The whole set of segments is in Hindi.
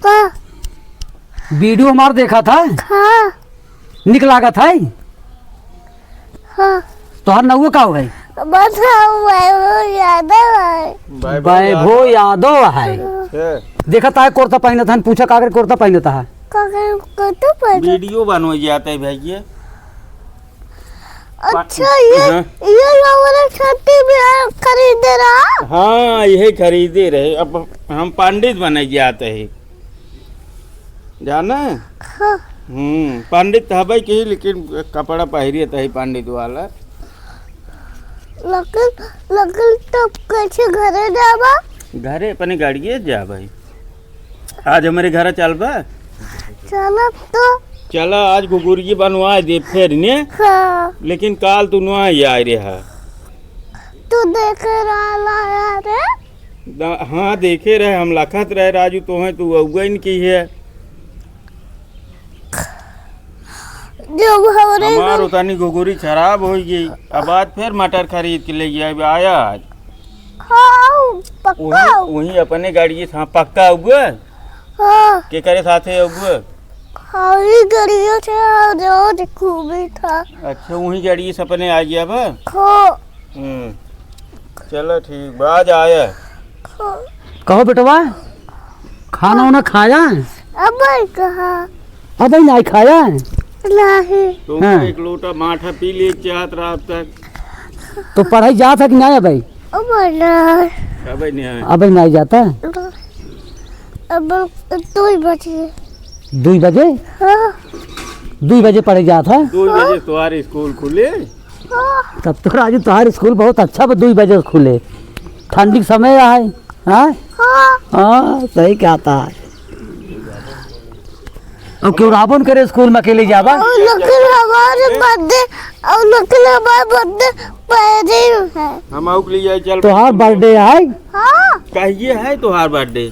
का वीडियो हमारा देखा था। हाँ निक लागत है। हाँ तोहर नौवे का हो गई? बस वैभव यादव है। वैभव यादव है। देखा था कुर्ता पहना था, पूछा काकर कुर्ता पहना था। तो पर वीडियो बनवाई जाता है भैया। अच्छा ये लोग छठी बिहार खरीद रहा। हाँ यही खरीदे रहे। अब हम पंडित बने जाते हैं जाना। हाँ पंडित हवे के ही, लेकिन कपड़ा पहरिए तो पंडित वाला। लेकिन तब कैसे घरे जाबा? घरे अपने गाड़िए जा भाई। आज हमारे घर चल बा। चलो तो चला आज घुघुरी बनवा दे फिर ने। हाँ लेकिन काल तू नुआ आ रहा। तू देख रहा यार। हाँ देखे रहे हम लखत रहे राजू तो है तू अगुन की है। जब हमार उतानी घुघुरी खराब हो गई। अब आज फिर मटर खरीद के ले गया आया आज। हाँ पक्का वही अपने गाड़ी था पक्का उगुआ हाँ के करे साथे उगुआ। हाँ ही गड़ियों से रोज खूबी था। अच्छा वही गाड़ी से अपने आ गया बा। हाँ चलो ठीक बाज आया। कहो बेटवा खाना वाना खाया? अब कहा अब नहीं खाया? नहीं तो हाँ। एक लोटा माठा पी ले चाहत रात तक। तो पढ़ाई जा था कि नहीं भाई? अब नहीं अब नहीं आया। अब नहीं जाता। अब 2 बजे 2 बजे? हाँ 2 बजे पढ़े जा था। 2 बजे तुम्हारे स्कूल खुले। हाँ तब तो राजू तुम्हारे स्कूल बहुत अच्छा 2 बजे खुले। ठंडी के समय है। हाँ हाँ हाँ सही कहता है। अब क्यों रावण करे स्कूल में अकेले जावा? और लेकिन हमारे बर्थडे और लेकिन हमारे बर्थडे पहले है। हम आउक ले जाए चल। तोहार बर्थडे है? हाँ कहिए है तोहार बर्थडे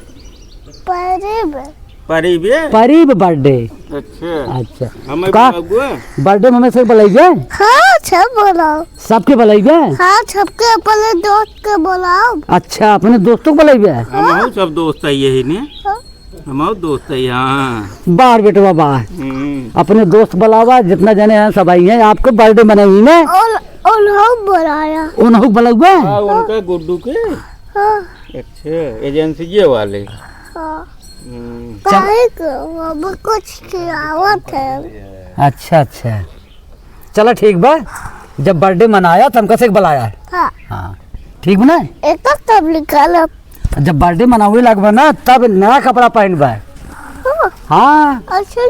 पहले परीबे। परीब बर्थडे। अच्छा अच्छा हमें का अगुआ। बर्थडे में हमें सब बुलाइबे? हाँ सब बोलाओ। सबके बुलाइबे? हाँ सबके अपने दोस्त के बोलाओ। अच्छा अपने दोस्तों को बुलाइबे? हम सब दोस्त है यही ने। हाँ। हम दोस्त है यहाँ। बाहर बेटवा बाहर अपने दोस्त बुलावा जितना जने हैं सब आई हैं। आपको बर्थडे मनाई ना? और हम बुलाया। उन्होंने बुलाइबे? हाँ उनका गुड्डू के। हाँ अच्छा एजेंसी वाले। हाँ काहे को अब कुछ खिलावत है। अच्छा अच्छा चलो ठीक बा। जब बर्थडे मनाया तो हम कैसे बुलाया? हाँ हाँ ठीक बा ना। एक तब निकाल। जब बर्थडे मनावे लगबा ना तब नया कपड़ा पहनबा। हाँ अच्छा